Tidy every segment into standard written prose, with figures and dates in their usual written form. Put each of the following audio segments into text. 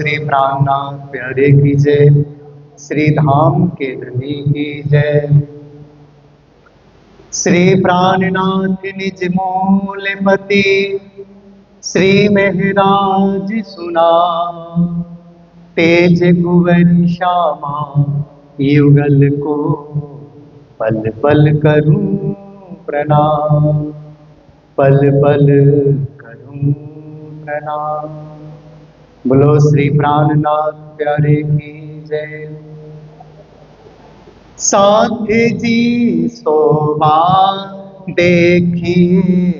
श्री प्राणनाथ प्यारे की जय, श्री धाम के धनी की जय। श्री प्राणनाथ निज मूलपति, श्री महराज सुना, तेज कुंवर श्यामा युगल को, पल पल करूं प्रणाम, पल पल करूं प्रणाम। बोलो श्री प्राणनाथ प्यारे की जय। साथ जी शोभा देखिए,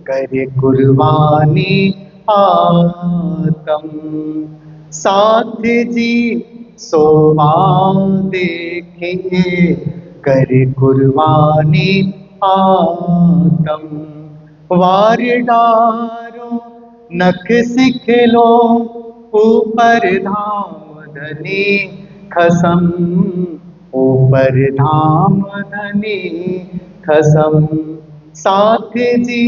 करे कुर्बानी आतम। साथ जी शोभा देखिए, करे कुर्बानी आतम। वार डारो नख सिख लो, ऊपर धाम धनी खसम, ऊपर धाम धनी खसम। साथ जी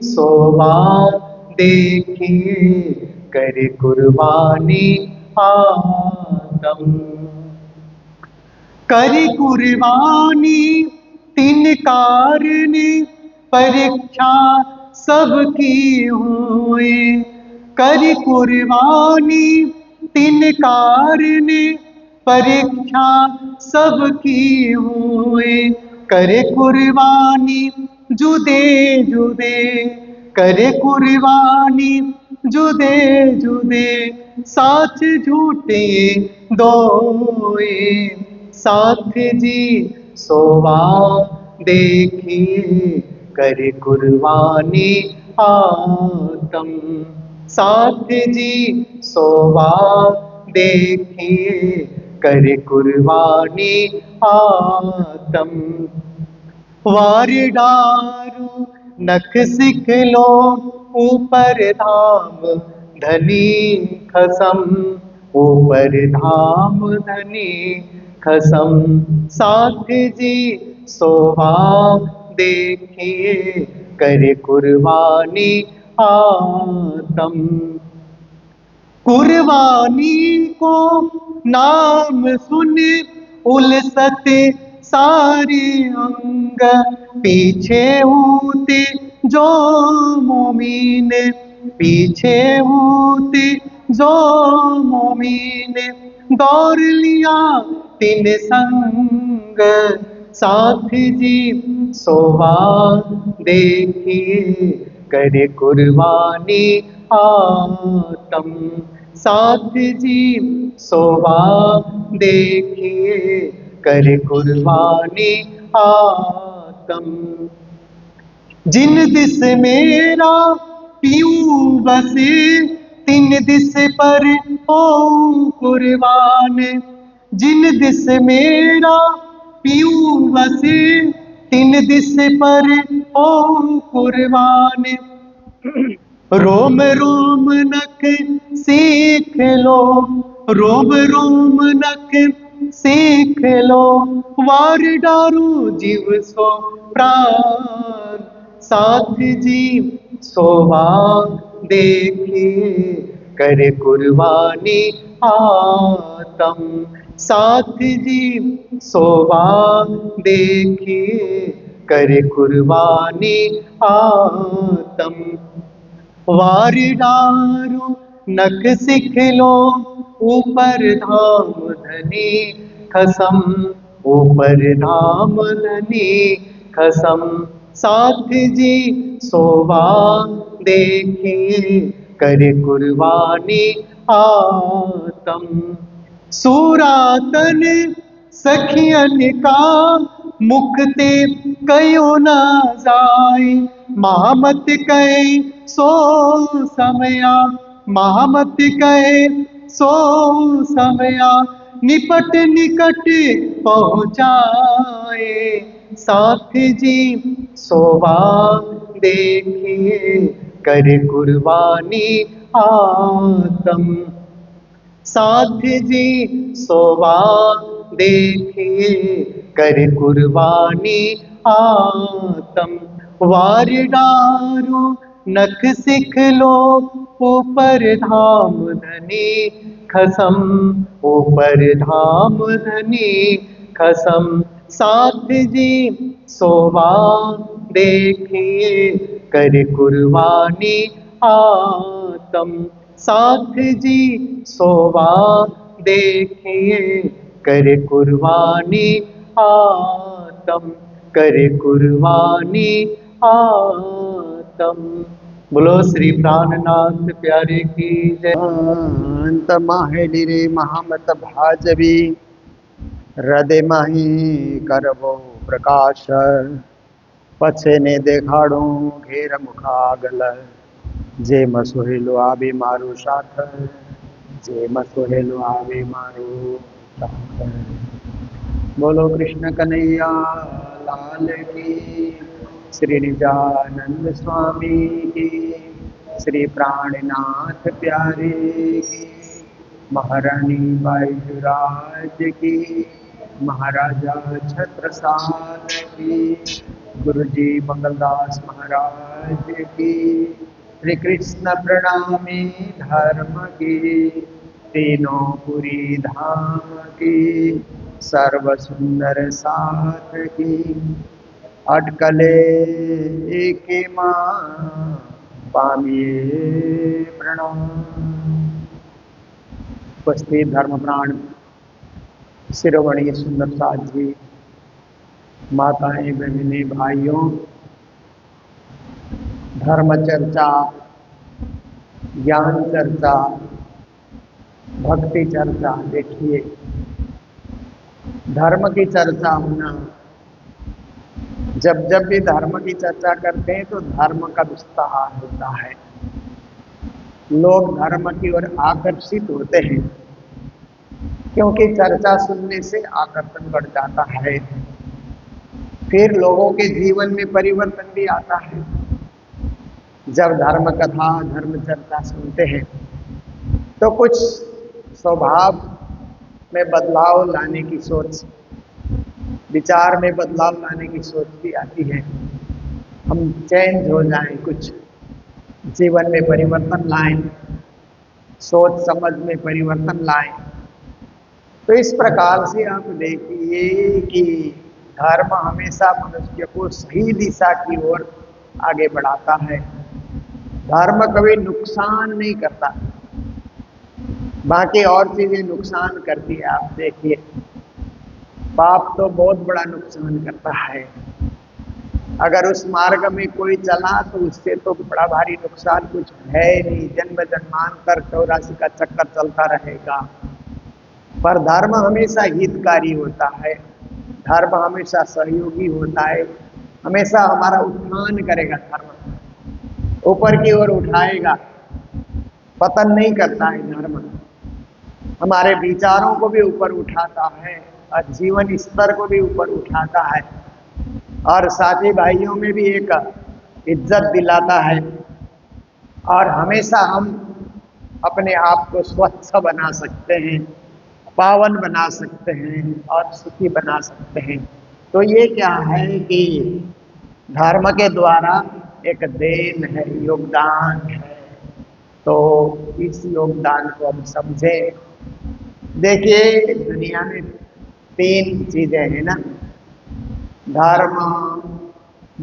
शोभा देखिए, करे कुर्बानी आतम। करी कुर्बानी तीन कारण, परीक्षा सबकी हुए। करी कुर्बानी तीन कारण, परीक्षा सबकी हुए। करे कुर्बानी जुदे जुदे, करे कुर्बानी जुदे जुदे, साच झूठे दोए। साथ जी शोभा देखिए, करे कुर्बानी आतम। साथ जी शोभा देखिए, करे कुर्बानी आतम। वार डारू नख सिख लो, ऊपर धाम धनी खसम, ऊपर धाम धनी खसम। साथ जी शोभा देखिए, करे कुर्बानी आतम। कुर्बानी को नाम सुन उलसत सारे अंग, पीछे होते जो मोमीन, पीछे होते जो मोमीन, दौड़ लिया तीन संग। साथ जी शोभा देखिए, करे कुर्बानी आतम। साथ जी शोभा देखिए, करे कुर्बानी आतम। जिन दिस मेरा पीऊ बसे, तीन दिस पर ओ कुर्बान। जिन दिस मेरा पीऊ बसे, तीन दिस पर ओ कुर्बान। रोम रोम नख सीख लो, रोम रोम नख सीख लो, वार डारू जीव सो प्राण। साथ जी शोभा देखिए, करे कुर्बानी आतम। साथ जी शोभा देखिए, करे कुर्बानी आतम। वार डारू नख सिख लो, ऊपर धाम धनी खसम, ऊपर धाम धनी खसम। साथ जी शोभा देखिए, करे कुर्बानी आतम। सूरातन सखियन का मुखते कयो न जाए, महामत कहे सो समया, महामत कहे सो समया, निपट निकट पहुँचाए। साथ जी शोभा देखिए, करे कुर्बानी आतम। साथ जी शोभा देखिए, करे कुर्बानी आतम। वार डारो नख सिख लो, ऊपर धाम धनी खसम, ऊपर धाम धनी खसम, साथ जी सोवा देखिए कर कुर्बानी आतम, साथ जी सोवा देखिए कर कुर्बानी आतम, कर कुर्बानी आतम। बोलो श्री प्राणनाथ प्यारे की जय। अंत माहेली रे महामत भाजवी, हृदय माही करवो प्रकाश, पछे ने देखाड़ू घेर मुखागल, जे मसोहेलो आवे मारो साथ, जे मसोहेलो आवे मारो साथ। बोलो कृष्ण कन्हैया लाल की, श्री निजानंद स्वामी की, श्री प्राणनाथ प्यारे की, महारानी बाईजुराज की, महाराजा छत्रसाल की, गुरुजी मंगलदास महाराज की, श्री कृष्ण प्रणामी धर्म की, तीनों पुरी धाम की, सर्व सुंदर साथ की, अटकले एक माँ पामिए प्रणाम। उपस्थित धर्म प्राण शिरोमणि सुंदर साथ जी, माताएं बहनें भाइयों, धर्म चर्चा, ज्ञान चर्चा, भक्ति चर्चा, देखिए धर्म की चर्चा होना, जब जब भी धर्म की चर्चा करते हैं तो धर्म का विस्तार होता है, लोग धर्म की ओर आकर्षित होते हैं, क्योंकि चर्चा सुनने से आकर्षण बढ़ जाता है, फिर लोगों के जीवन में परिवर्तन भी आता है। जब धर्म कथा धर्म चर्चा सुनते हैं तो कुछ स्वभाव में बदलाव लाने की सोच, विचार में बदलाव लाने की सोच भी आती है, हम चेंज हो जाएं, कुछ जीवन में परिवर्तन लाएं, सोच समझ में परिवर्तन लाएं। तो इस प्रकार से आप देखिए कि धर्म हमेशा मनुष्य को सही दिशा की ओर आगे बढ़ाता है, धर्म कभी नुकसान नहीं करता, बाकी और चीजें नुकसान करती है। आप देखिए पाप तो बहुत बड़ा नुकसान करता है, अगर उस मार्ग में कोई चला तो उससे तो बड़ा भारी नुकसान कुछ है नहीं, जन्म जन्मांतर 84 का चक्कर चलता रहेगा। पर धर्म हमेशा हितकारी होता है, धर्म हमेशा सहयोगी होता है, हमेशा हमारा उत्थान करेगा, धर्म ऊपर की ओर उठाएगा, पतन नहीं करता है। धर्म हमारे विचारों को भी ऊपर उठाता है और जीवन स्तर को भी ऊपर उठाता है, और साथी भाइयों में भी एक इज्जत दिलाता है, और हमेशा हम अपने आप को स्वच्छ बना सकते हैं, पावन बना सकते हैं और सुखी बना सकते हैं। तो ये क्या है कि धर्म के द्वारा एक देन है, योगदान है, तो इस योगदान को हम समझें। देखिए दुनिया में 3 चीजें हैं ना, धर्म,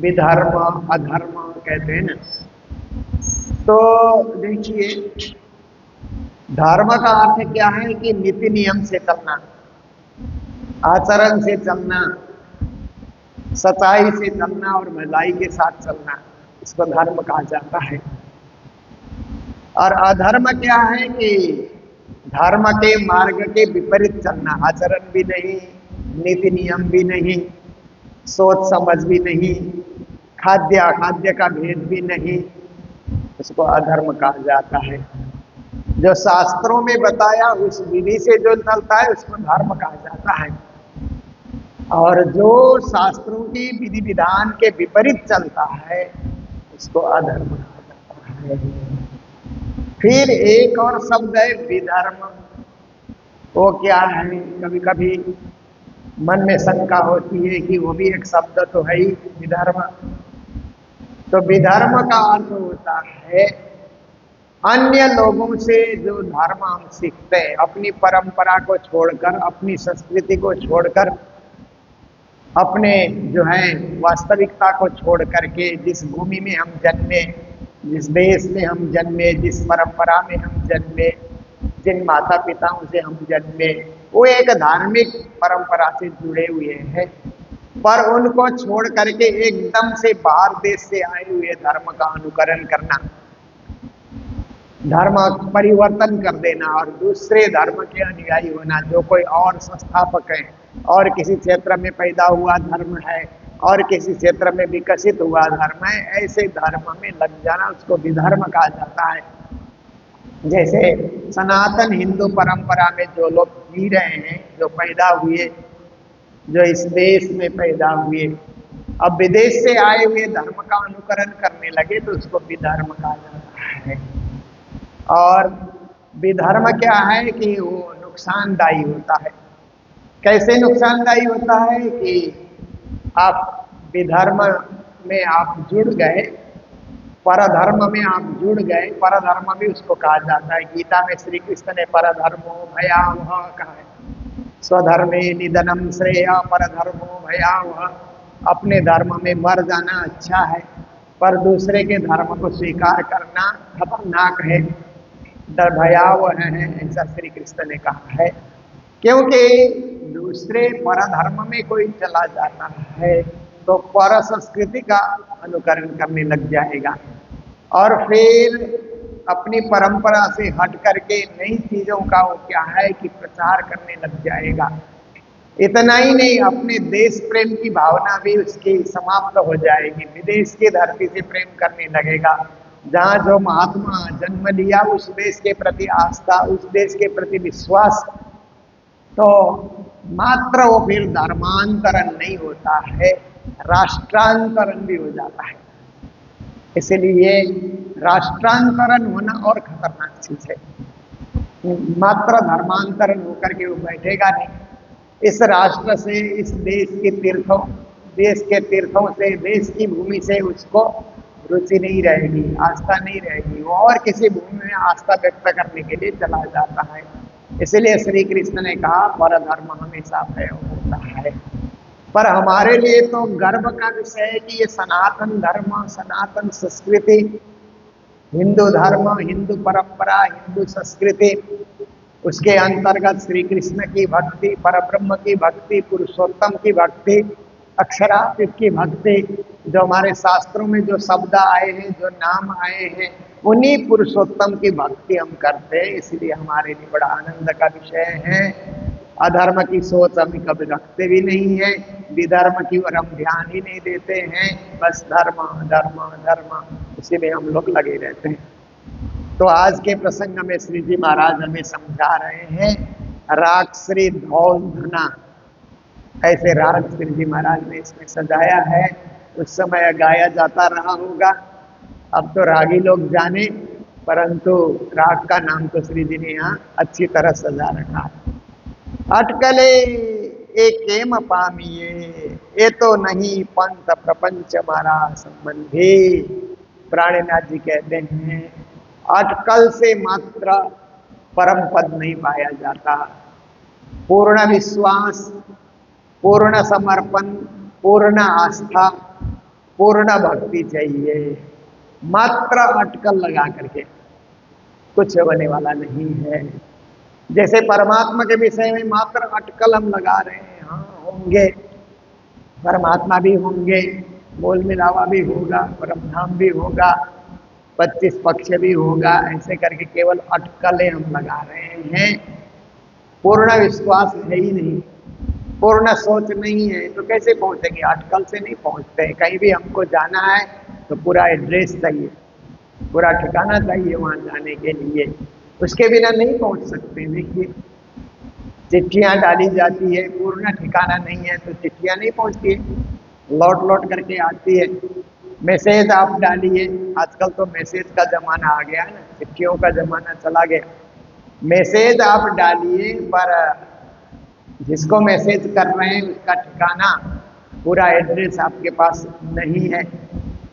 विधर्म, अधर्म कहते हैं ना। तो देखिए धर्म का अर्थ क्या है कि नीति नियम से चलना, आचरण से चलना, सच्चाई से चलना और भलाई के साथ चलना, इसको धर्म कहा जाता है। और अधर्म क्या है कि धर्म के मार्ग के विपरीत चलना, आचरण भी नहीं, नीति नियम भी नहीं, सोच समझ भी नहीं, खाद्य अखाद्य का भेद भी नहीं, इसको अधर्म कहा जाता है। जो शास्त्रों में बताया उस विधि से जो चलता है उसको धर्म कहा जाता है, और जो शास्त्रों की विधि विधान के विपरीत चलता है उसको अधर्म कहा जाता है। फिर एक और शब्द है विधर्म, वो क्या है, कभी कभी मन में शंका होती है कि वो भी एक शब्द तो है ही, विधर्म। तो विधर्म का अर्थ होता है अन्य लोगों से जो धर्म हम सीखते हैं, अपनी परंपरा को छोड़कर, अपनी संस्कृति को छोड़कर, अपने जो है वास्तविकता को छोड़ करके, जिस भूमि में हम जन्मे, जिस देश में हम जन्मे, जिस परंपरा में हम जन्मे, जिन माता पिताओं से हम जन्मे, वो एक धार्मिक परंपरा से जुड़े हुए हैं, पर उनको छोड़ करके एकदम से बाहर देश से आए हुए धर्म का अनुकरण करना, धर्म परिवर्तन कर देना और दूसरे धर्म के अनुयायी होना, जो कोई और संस्थापक है और किसी क्षेत्र में पैदा हुआ धर्म है और किसी क्षेत्र में विकसित हुआ धर्म है, ऐसे धर्म में लग जाना उसको विधर्म कहा जाता है। जैसे सनातन हिंदू परंपरा में जो लोग जी रहे हैं, जो पैदा हुए, जो इस देश में पैदा हुए, अब विदेश से आए हुए धर्म का अनुकरण करने लगे तो उसको विधर्म कहा जाता है। और विधर्म क्या है कि वो नुकसानदायी होता है। कैसे नुकसानदायी होता है कि आप विधर्म में आप जुड़ गए, परधर्म में आप जुड़ गए, परधर्म भी उसको कहा जाता है। गीता में श्री कृष्ण ने परधर्मो भयावह कहा है, स्वधर्मे निधनम श्रेय परधर्मो भयावह, अपने धर्म में मर जाना अच्छा है, पर दूसरे के धर्म को स्वीकार करना खतरनाक है, भयावह है, ऐसा श्री कृष्ण ने कहा है। क्योंकि दूसरे परधर्म में कोई चला जाता है तो पर संस्कृति का अनुकरण करने लग जाएगा और फिर अपनी परंपरा से हट करके नई चीजों का वो क्या है कि प्रचार करने लग जाएगा। इतना ही नहीं, अपने देश प्रेम की भावना भी उसकी समाप्त हो जाएगी, विदेश की धरती से प्रेम करने लगेगा। जहाँ जो महात्मा जन्म लिया उस देश के प्रति आस्था, उस देश के प्रति विश्वास, तो मात्र वो फिर धर्मांतरण नहीं होता है, राष्ट्रांतरण भी हो जाता है। इसलिए राष्ट्रांतरण होना और खतरनाक चीज है। मात्र धर्मांतरण होकर के वो बैठेगा नहीं, इस राष्ट्र से, इस देश के तीर्थों, देश के तीर्थों से, देश की भूमि से उसको रुचि नहीं रहेगी, आस्था नहीं रहेगी, वो और किसी भूमि में आस्था व्यक्त करने के लिए चला जाता है। इसलिए श्री कृष्ण ने कहा परधर्म हमेशा भय होता है। पर हमारे लिए तो गर्व का विषय है कि ये सनातन धर्म, सनातन संस्कृति, हिंदू धर्म, हिंदू परंपरा, हिंदू संस्कृति, उसके अंतर्गत श्री कृष्ण की भक्ति, परब्रह्म की भक्ति, पुरुषोत्तम की भक्ति, अक्षरातीत की भक्ति, जो हमारे शास्त्रों में जो शब्द आए हैं, जो नाम आए हैं, उन्हीं पुरुषोत्तम की भक्ति हम करते हैं। इसलिए हमारे लिए बड़ा आनंद का विषय है। अधर्म की सोच हम कभी रखते भी नहीं है, विधर्म की ओर हम ध्यान ही नहीं देते हैं, बस धर्म धर्म धर्म इसी में हम लोग लगे रहते हैं। तो आज के प्रसंग में श्री जी महाराज हमें समझा रहे हैं राग श्री धौल धना, ऐसे राग श्री जी महाराज ने इसमें सजाया है। उस समय गाया जाता रहा होगा, अब तो रागी लोग जाने, परंतु राग का नाम तो श्री जी ने यहाँ अच्छी तरह सजा रखा है। अटकले एकेम पामिए, ये तो नहीं पंथ प्रपंच मारा संबंधी। प्राणनाथ जी कहते हैं अटकल से मात्र परम पद नहीं पाया जाता, पूर्ण विश्वास, पूर्ण समर्पण, पूर्ण आस्था, पूर्ण भक्ति चाहिए। मात्र अटकल लगा करके कुछ होने वाला नहीं है। जैसे परमात्मा के विषय में मात्र अटकल हम लगा रहे हैं, हाँ होंगे, परमात्मा भी होंगे, मोल मिलावा भी होगा, परमधाम भी होगा, 25 पक्ष भी होगा, ऐसे करके केवल अटकलें हम लगा रहे हैं। पूर्ण विश्वास है ही नहीं, पूर्ण सोच नहीं है, तो कैसे पहुंचेंगे? अटकल से नहीं पहुंचते हैं। कहीं भी हमको जाना है तो पूरा एड्रेस चाहिए, पूरा ठिकाना चाहिए वहां जाने के लिए, उसके बिना नहीं पहुंच सकते। देखिए चिट्ठियां डाली जाती है, पूर्ण ठिकाना नहीं है तो चिट्ठियां नहीं पहुंचती है, लौट लौट करके आती है। मैसेज आप डालिए, आजकल तो मैसेज का जमाना आ गया है ना, चिट्ठियों का जमाना चला गया। मैसेज आप डालिए, पर जिसको मैसेज कर रहे हैं उसका ठिकाना, पूरा एड्रेस आपके पास नहीं है,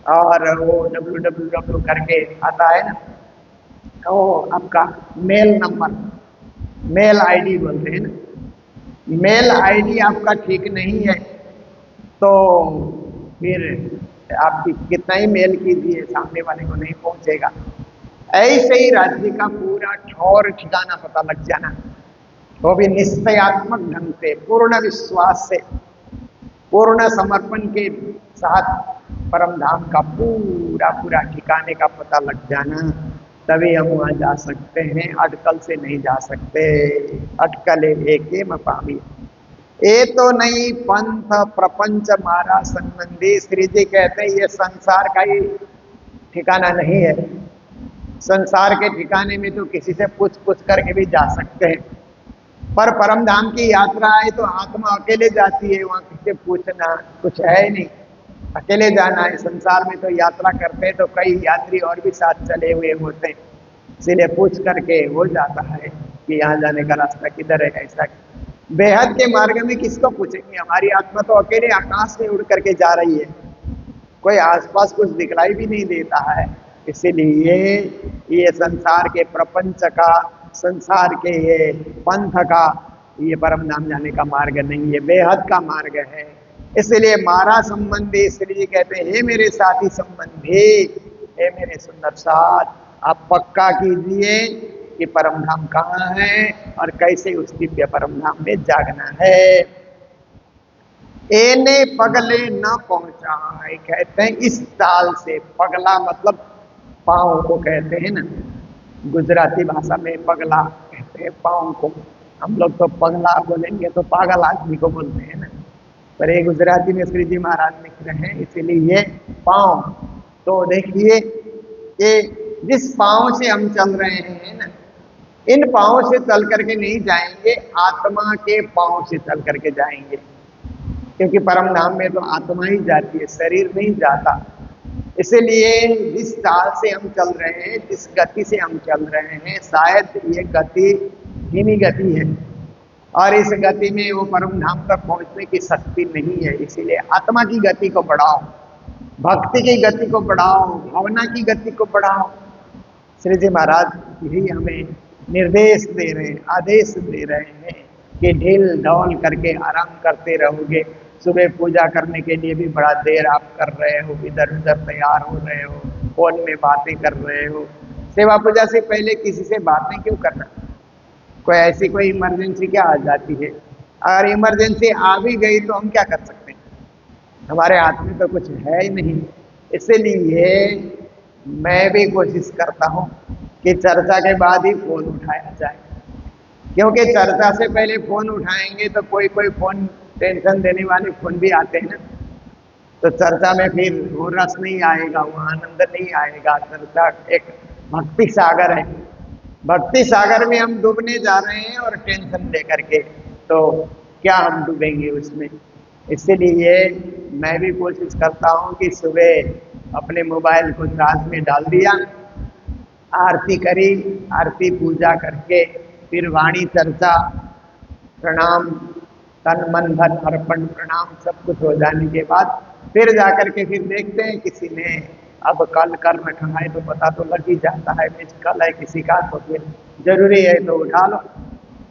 और वो www करके आता है ना, ओ आपका मेल नंबर, मेल आईडी बोलते हैं ना, मेल आईडी आपका ठीक नहीं है तो फिर आप कितना ही मेल कीजिए सामने वाले को नहीं पहुंचेगा। ऐसे ही राज्य का पूरा ठौर ठिकाना पता लग जाना, वो भी निश्चयात्मक ढंग से, पूर्ण विश्वास से, पूर्ण समर्पण के साथ परम धाम का पूरा पूरा ठिकाने का पता लग जाना, तभी हम वहां जा सकते हैं। अटकल से नहीं जा सकते। अटकले एके में पावी, ये तो नहीं पंथ प्रपंच मारा संबंधी। श्री जी कहते हैं ये संसार का ही ठिकाना नहीं है। संसार के ठिकाने में तो किसी से पूछ पूछ करके भी जा सकते हैं, पर परम धाम की यात्रा है तो आत्मा अकेले जाती है, वहां किसी से पूछना कुछ है ही नहीं, अकेले जाना है। संसार में तो यात्रा करते हैं तो कई यात्री और भी साथ चले हुए होते हैं, इसीलिए पूछ करके हो जाता है कि यहाँ जाने का रास्ता किधर है, ऐसा। बेहद के मार्ग में किसको पूछेंगे, हमारी आत्मा तो अकेले आकाश में उड़ करके जा रही है, कोई आसपास कुछ दिखलाई भी नहीं देता है। इसीलिए ये संसार के प्रपंच का, संसार के ये पंथ का, ये परम धाम जाने का मार्ग नहीं है, बेहद का मार्ग है। इसलिए मारा संबंधी श्री जी कहते हैं, हे मेरे साथी संबंधी, हे मेरे सुंदर साथ, आप पक्का कीजिए कि परम धाम कहाँ है और कैसे उस दिव्य परम धाम में जागना है। एने पगले न पहुंचा है, कहते हैं इस ताल से। पगला मतलब पाँव को कहते हैं ना, गुजराती भाषा में पगला कहते हैं पाँव को। हम लोग तो पगला बोलेंगे तो पागल आदमी को बोलते हैं ना, पर ये गुजराती में श्री जी महाराज लिख रहे हैं, इसीलिए ये पाँव। तो देखिए ये जिस पाँव से हम चल रहे हैं ना, इन पाँव से चल करके नहीं जाएंगे, आत्मा के पाँव से चल करके जाएंगे, क्योंकि परम धाम में तो आत्मा ही जाती है, शरीर नहीं जाता। इसलिए जिस चाल से हम चल रहे हैं, जिस गति से हम चल रहे हैं, शायद ये गति धीमी गति है और इस गति में वो परम धाम तक पहुंचने की शक्ति नहीं है। इसीलिए आत्मा की गति को बढ़ाओ, भक्ति की गति को बढ़ाओ, भावना की गति को बढ़ाओ। श्री जी महाराज यही हमें निर्देश दे रहे हैं, आदेश दे रहे हैं कि ढील ढौल करके आराम करते रहोगे। सुबह पूजा करने के लिए भी बड़ा देर आप कर रहे हो, इधर उधर तैयार हो रहे हो, फोन में बातें कर रहे हो। सेवा पूजा से पहले किसी से बातें क्यों करना, कोई ऐसी कोई इमरजेंसी क्या आ जाती है, अगर इमरजेंसी आ भी गई तो हम क्या कर सकते हैं, हमारे हाथ में तो कुछ है ही नहीं। इसलिए मैं भी कोशिश करता हूँ कि चर्चा के बाद ही फोन उठाया जाए, क्योंकि चर्चा से पहले फोन उठाएंगे तो कोई कोई फोन टेंशन देने वाले फोन भी आते हैं ना, तो चर्चा में फिर वो रस नहीं आएगा, वो आनंद नहीं आएगा। चर्चा एक भक्ति सागर है, भक्ति सागर में हम डूबने जा रहे हैं और टेंशन लेकर के, तो क्या हम डूबेंगे उसमें। इसीलिए मैं भी कोशिश करता हूँ कि सुबह अपने मोबाइल को चार्ज में डाल दिया, आरती करी, आरती पूजा करके फिर वाणी चर्चा, प्रणाम, तन मन धन अर्पण प्रणाम सब कुछ हो जाने के बाद फिर जाकर के फिर देखते हैं किसी ने अब कल कर रखा है तो पता तो लग ही जाता है, मिस कल है किसी का, तो फिर जरूरी है तो उठा लो,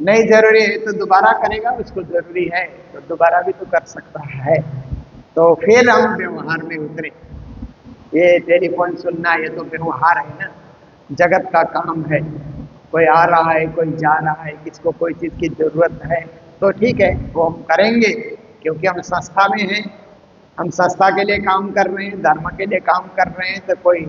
नहीं जरूरी है तो दोबारा करेगा, उसको जरूरी है तो दोबारा भी तो कर सकता है। तो फिर हम व्यवहार में उतरे। ये टेलीफोन सुनना ये तो व्यवहार है ना, जगत का काम है, कोई आ रहा है कोई जा रहा है, किसको कोई चीज़ की जरूरत है तो ठीक है वो हम करेंगे, क्योंकि हम संस्था में हैं, हम संस्था के लिए काम कर रहे हैं, धर्म के लिए काम कर रहे हैं। तो कोई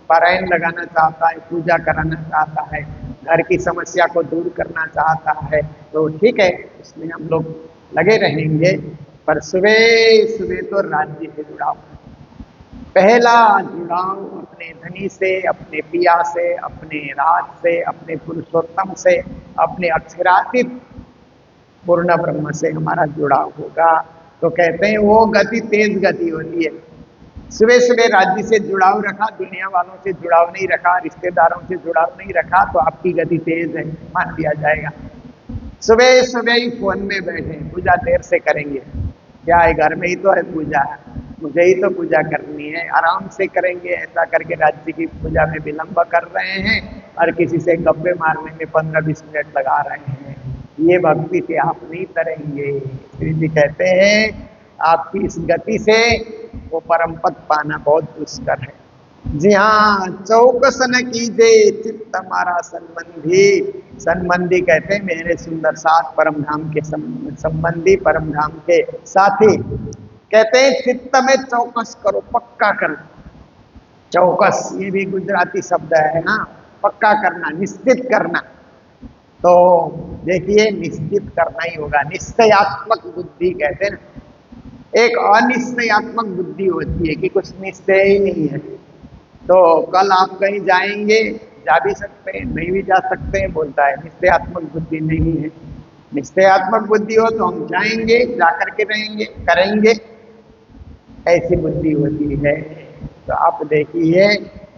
पारायण लगाना चाहता है, पूजा कराना चाहता है, घर की समस्या को दूर करना चाहता है, तो ठीक है इसमें हम लोग लगे रहेंगे। पर सुबह सुबह तो राज्य से जुड़ाव, पहला जुड़ाव अपने धनी से, अपने पिया से, अपने राज से, अपने पुरुषोत्तम से, अपने अक्षरातीत पूर्ण ब्रह्म से हमारा जुड़ाव होगा। तो कहते हैं वो गति तेज गति होती है। सुबह सुबह राज्य से जुड़ाव रखा, दुनिया वालों से जुड़ाव नहीं रखा, रिश्तेदारों से जुड़ाव नहीं रखा, तो आपकी गति तेज है मान लिया जाएगा। सुबह सुबह ही फोन में बैठे, पूजा देर से करेंगे, क्या है घर में ही तो है पूजा, मुझे ही तो पूजा करनी है, आराम से करेंगे, ऐसा करके राज्य की पूजा में विलंब कर रहे हैं और किसी से गप्पे मारने में 15-20 मिनट लगा रहे हैं, ये भक्ति से आप नहीं तरेंगे। श्री जी कहते हैं आपकी इस गति से वो परम पद पाना बहुत दुष्कर है। जी हाँ, चौकस न कीजे चित्त हमारा संबंधी। संबंधी कहते हैं मेरे सुंदर साथ परम धाम के संबंधी, परम धाम के साथी। कहते हैं चित्त में चौकस करो, पक्का करो। चौकस ये भी गुजराती शब्द है ना, पक्का करना, निश्चित करना। तो देखिए निश्चित करना ही होगा। निश्चयात्मक बुद्धि कहते हैं ना, एक अनिश्चयात्मक बुद्धि होती है कि कुछ निश्चय ही नहीं है। तो कल आप कहीं जाएंगे, जा भी सकते हैं, नहीं भी जा सकते हैं, बोलता है निश्चयात्मक बुद्धि नहीं है। निश्चयात्मक बुद्धि हो तो हम जाएंगे, जाकर के रहेंगे, करेंगे, ऐसी बुद्धि होती है। तो आप देखिए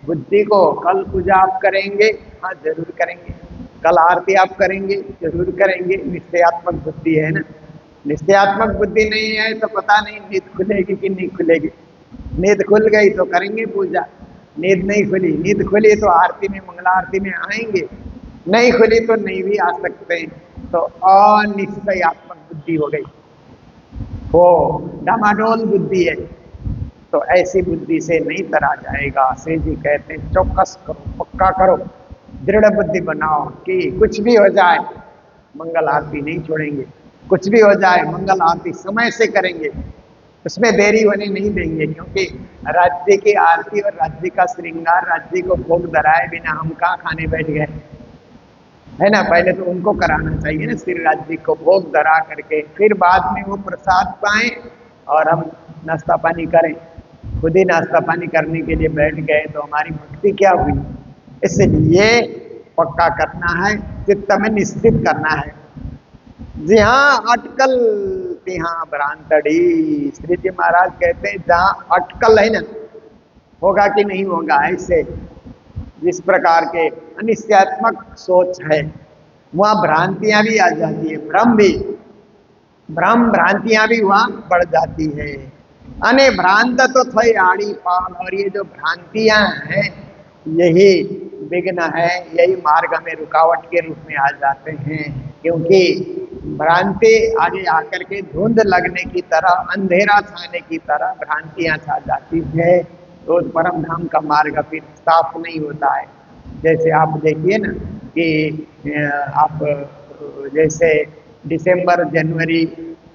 बुद्धि को, कल पूजा आप करेंगे, हाँ जरूर करेंगे, कल आरती आप करेंगे, जरूर करेंगे, निश्चयात्मक बुद्धि है ना। निश्चयात्मक बुद्धि नहीं है तो पता नहीं नींद खुलेगी कि नहीं खुलेगी। नींद खुल गई तो करेंगे पूजा, नींद नहीं खुली, नींद खुली तो आरती में, मंगला आरती में आएंगे, नहीं खुली तो नहीं भी आ सकते हैं। तो अनिश्चयात्मक बुद्धि हो गई, वो डामाडोल बुद्धि है। तो ऐसी बुद्धि से नहीं तरा जाएगा। श्री जी कहते हैं चौकस करो, पक्का करो, दृढ़ बुद्धि बनाओ कि कुछ भी हो जाए मंगल आरती नहीं छोड़ेंगे, कुछ भी हो जाए मंगल आरती समय से करेंगे, उसमें देरी होने नहीं देंगे। क्योंकि राज्य की आरती और राज्य का श्रृंगार, राज्य को भोग धराए बिना हम कहाँ खाने बैठ गए, है ना। पहले तो उनको कराना चाहिए ना, श्री राज्य को भोग धरा करके, फिर बाद में वो प्रसाद पाए और हम नाश्ता पानी करें। खुद ही नाश्ता पानी करने के लिए बैठ गए तो हमारी भक्ति क्या हुई। इसलिए पक्का करना है, चित्त में निश्चित करना है। जी हाँ, अटकल तिहाँ भ्रांतड़ी। श्री जी महाराज कहते हैं जहाँ अटकल है ना, होगा कि नहीं होगा, ऐसे जिस प्रकार के अनिश्चयात्मक सोच है वहाँ भ्रांतियां भी आ जाती है, भ्रम भी, भ्रम भ्रांतियां भी वहाँ बढ़ जाती है। अने भ्रांत तो थई आड़ी पाल। और ये जो भ्रांतियां हैं यही विघ्न है, यही मार्ग में रुकावट के रूप में आ जाते हैं। क्योंकि भ्रांति आगे आकर के धुंध लगने की तरह, अंधेरा छाने की तरह भ्रांतियां छा जाती है, तो परम धाम का मार्ग फिर साफ नहीं होता है। जैसे आप देखिए ना कि आप जैसे दिसंबर जनवरी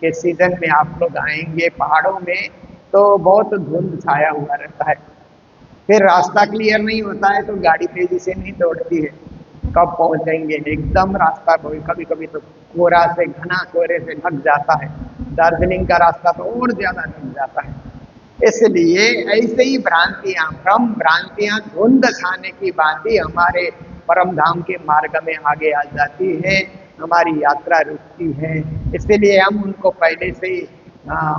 के सीजन में आप लोग आएंगे पहाड़ों में तो बहुत धुंध छाया हुआ रहता है, फिर रास्ता क्लियर नहीं होता है तो गाड़ी तेजी से नहीं दौड़ती है, कब पहुंचेंगे, एकदम रास्ता कभी कभी तो कोहरा से, घना कोहरे से ढक जाता है। दार्जिलिंग का रास्ता तो और ज्यादा ढक जाता है। इसलिए ऐसे ही भ्रांतियां, भ्रम भ्रांतियां धुंध छाने की बातें हमारे परम धाम के मार्ग में आगे आ जाती है, हमारी यात्रा रुकती है। इसलिए हम उनको पहले से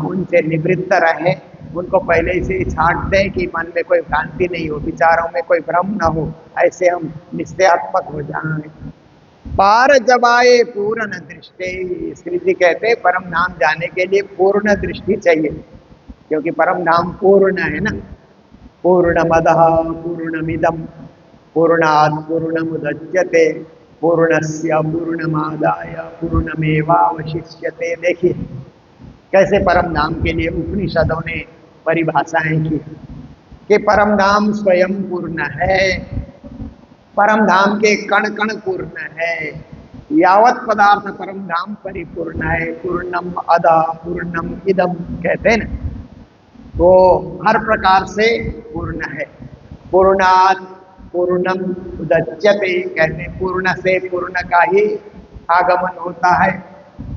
उनसे निवृत्त रहे, उनको पहले से छांट दें कि मन में कोई भ्रांति नहीं हो, विचारों में कोई भ्रम न हो, ऐसे हम निश्चयात्मक हो जाएं। पार जब आए पूर्ण दृष्टि। श्री जी कहते हैं परम धाम जाने के लिए पूर्ण दृष्टि चाहिए, क्योंकि परम धाम पूर्ण है ना। पूर्णमदः पूर्णमिदं पूर्णात् पूर्णमुदच्यते पूर्णस्य पूर्णमादाय पूर्णमेवावशिष्यते। देखिए कैसे परम धाम के लिए उपनिषदों ने परिभाषाएं की कि परम धाम स्वयं पूर्ण है, परम धाम के कण कण पूर्ण है, यावत पदार्थ परम धाम परिपूर्ण है। पूर्णम अदा पूर्णम इदम कहते हैं ना, वो हर प्रकार से पूर्ण है। पूर्णात् पूर्णम उदच्यते कहते हैं पूर्ण से पूर्ण का ही आगमन होता है,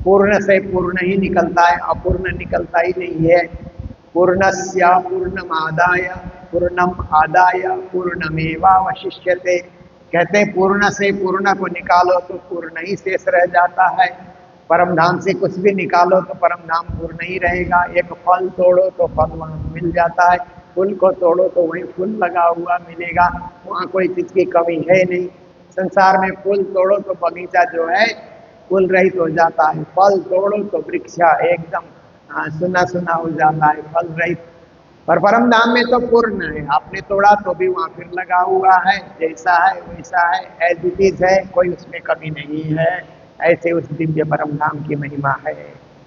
पूर्ण से पूर्ण ही निकलता है, अपूर्ण निकलता ही नहीं है। पूर्णस्य पूर्णमादाय पूर्णम आदाय पूर्णमेवावशिष्यते कहते हैं पूर्ण से पूर्ण को निकालो तो पूर्ण ही शेष रह जाता है। परम धाम से कुछ भी निकालो तो परम धाम पूर्ण ही रहेगा। एक फल तोड़ो तो फल वहाँ मिल जाता है, फूल को तोड़ो तो वहीं फूल लगा हुआ मिलेगा, वहाँ कोई चीज की कमी है नहीं। संसार में फूल तोड़ो तो बगीचा जो है फूल रहित हो जाता है, फल तोड़ो तो वृक्ष एकदम सुना सुना हो जाता है, फल रहित। पर परम धाम में तो पूर्ण है, आपने तोड़ा तो भी वहां फिर लगा हुआ है, जैसा है वैसा है, एज इट इज है, कोई उसमें कमी नहीं है। ऐसे उस दिव्य परम धाम की महिमा है।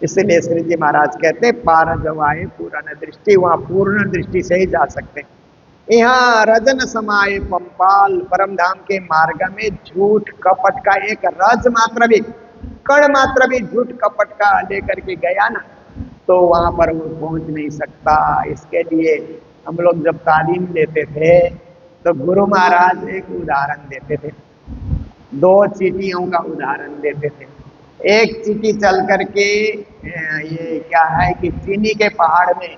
इसलिए श्री जी महाराज कहते पार जवाए पूर्ण दृष्टि, वहां पूर्ण दृष्टि से ही जा सकते हैं। यहाँ रजन समाये पंपाल, परम धाम के मार्ग में झूठ कपट का एक रज मात्र भी, कण मात्र भी झूठ कपट का लेकर के गया ना, तो वहां पर वो पहुंच नहीं सकता। इसके लिए हम लोग जब तालीम लेते थे तो गुरु महाराज एक उदाहरण देते थे, दो चीटियों का उदाहरण देते थे। एक चीटी चल करके ये क्या है कि चीनी के पहाड़ में,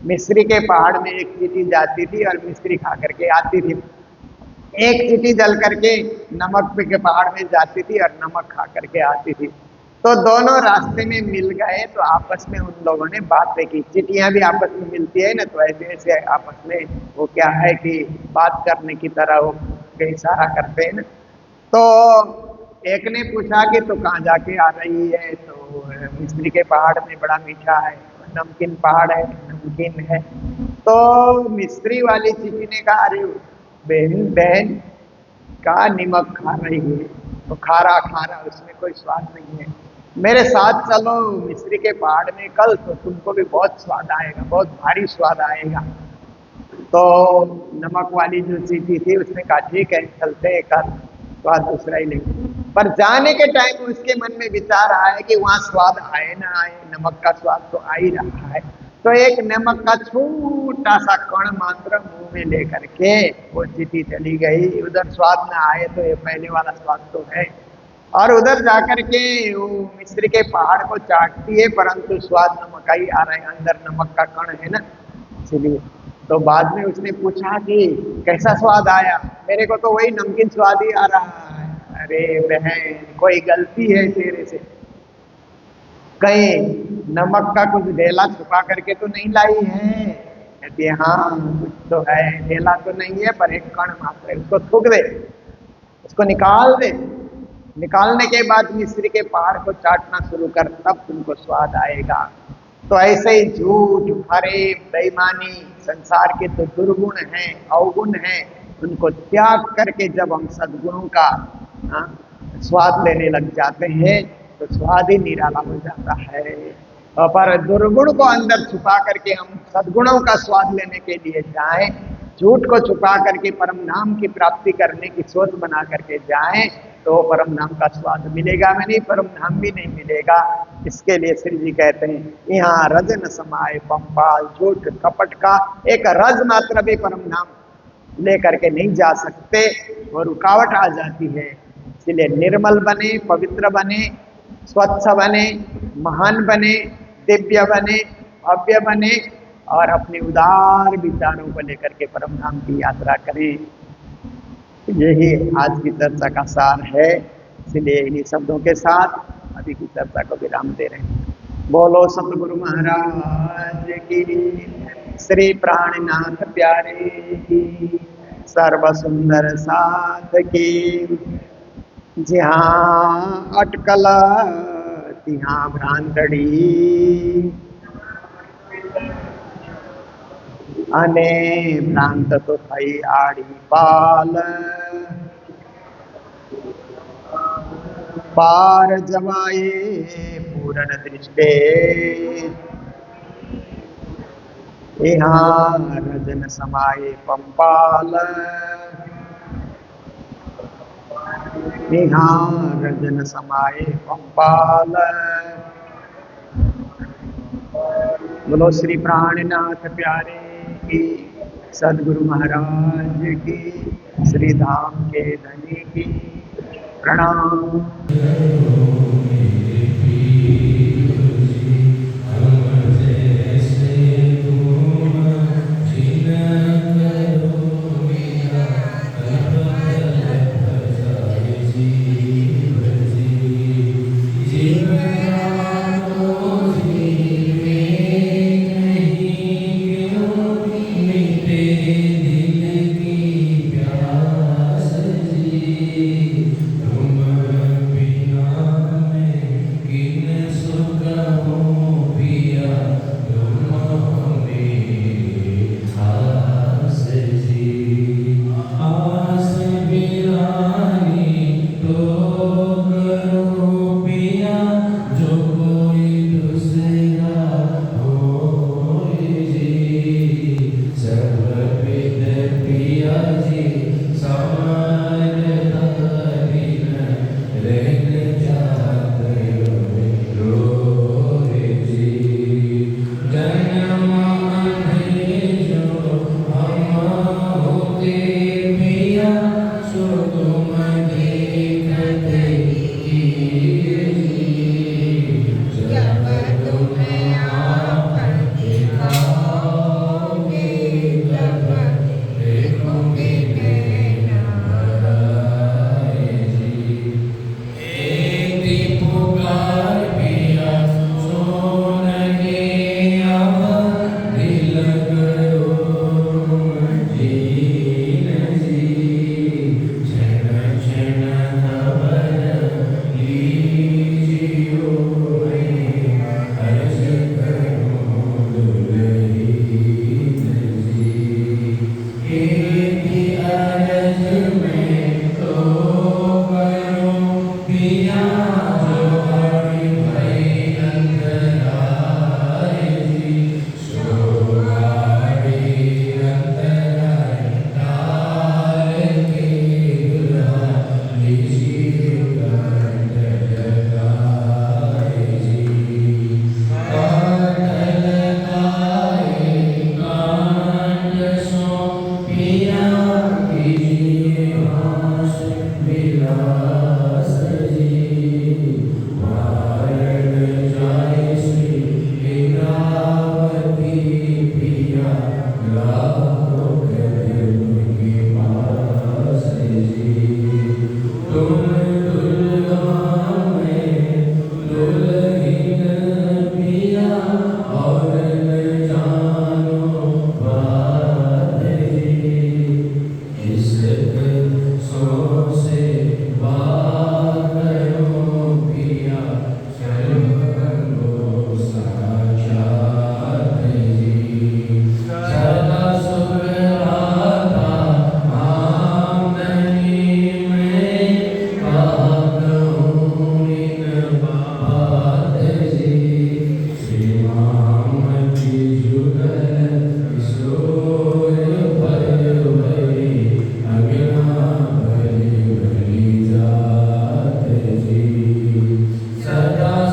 मिस्री के पहाड़ में एक चीटी जाती थी और मिस्री खा करके आती थी। एक चीटी जल करके नमक के पहाड़ में जाती थी और नमक खा करके आती थी। तो दोनों रास्ते में मिल गए, तो आपस में उन लोगों ने बातें की। चिटियां भी आपस में मिलती है ना, तो ऐसे ऐसे आपस में वो क्या है कि बात करने की तरह वो इशारा करते हैं ना। तो एक ने पूछा कि तो कहाँ जाके आ रही है, तो मिस्री के पहाड़ में बड़ा मीठा है, नमकीन पहाड़ है, नमकीन है। तो मिस्री वाली चीटी ने कहा अरे बहन बहन का नमक खा रही है, तो खारा खारा उसमें कोई स्वाद नहीं है, मेरे साथ चलो मिस्री के पहाड़ में कल, तो तुमको भी बहुत स्वाद आएगा, बहुत भारी स्वाद आएगा। तो नमक वाली जो चीटी थी उसने कहा ठीक है चलते हैं, कल स्वाद दूसरा ही लेंगे। पर जाने के टाइम उसके मन में विचार आया कि वहां स्वाद आए ना आए, नमक का स्वाद तो आ ही रहा है। तो एक नमक का छोटा सा कण मात्र मुंह में लेकर के वो चीटी चली गई। उधर स्वाद ना आए तो ये पहले वाला स्वाद तो है, और उधर जाकर के वो मिस्र के पहाड़ को चाटती है, परंतु स्वाद नमक का ही आ रहा है, अंदर नमक का कण है ना, इसलिए। तो बाद में उसने पूछा कि कैसा स्वाद आया, मेरे को तो वही नमकीन स्वाद ही आ रहा है। अरे बहन कोई गलती है तेरे से, कहीं नमक का कुछ ढेला छुपा करके तो नहीं लाई है? कहती है हाँ कुछ तो है, ढेला तो नहीं है पर एक कण मात्र है, उसको थूक दे, उसको निकाल दे। निकालने के बाद मिस्री के पहाड़ को चाटना शुरू कर, तब तुमको स्वाद आएगा। तो ऐसे ही झूठ, फरेब, बेईमानी, संसार के तो दुर्गुण हैं, अवगुण हैं, उनको त्याग करके जब हम सद्गुणों का स्वाद लेने लग जाते हैं तो स्वाद ही निराला हो जाता है। पर दुर्गुण को अंदर छुपा करके हम सद्गुणों का स्वाद लेने के लिए जाएं, झूठ को छुपा करके परम नाम की प्राप्ति करने की सोच बना करके जाएं, तो परम नाम का स्वाद मिलेगा में नहीं, परम नाम भी नहीं मिलेगा। इसके लिए श्री जी कहते हैं यहाँ रज न समाये पंपाल, झूठ कपट का एक रज मात्र भी परम नाम लेकर के नहीं जा सकते, और रुकावट आ जाती है। इसलिए निर्मल बने, पवित्र बने, स्वच्छ बने, महान बने, दिव्य बने, भव्य बने, और अपने उदार विचारों को लेकर के परम धाम की यात्रा करें। यही आज की चर्चा का सार है। इसलिए इन्हीं शब्दों के साथ अभी की चर्चा को विराम दे रहे हैं। बोलो सतगुरु महाराज की, श्री प्राणनाथ प्यारे की, सर्व सुंदर साथ की। जहाँ अटकल तिहाँ भ्रांतड़ी, अने भ्रांत तो थई आड़ी पाल। पार जवाए पूर्ण दृष्टे, यहाँ रजन समाये पंपाल। यहाँ रजन समाये पंपाल। बोलो श्री प्राणनाथ प्यारे की, सदगुरु महाराज की, श्री धाम के धनी की प्रणाम। जय